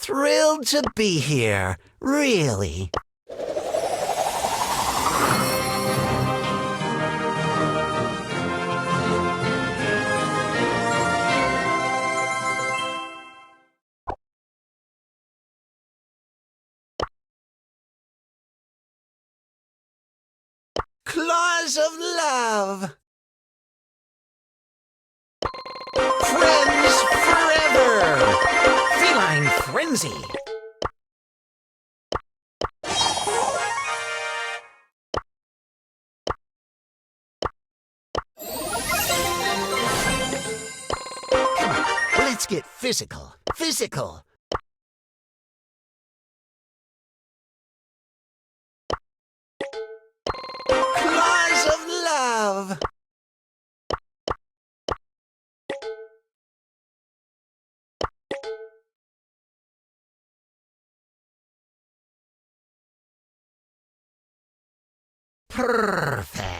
Thrilled to be here, really. Claws of love. Friends forever. Feline frenzy. Come on, let's get physical. Physical. Claws of love. Perfect.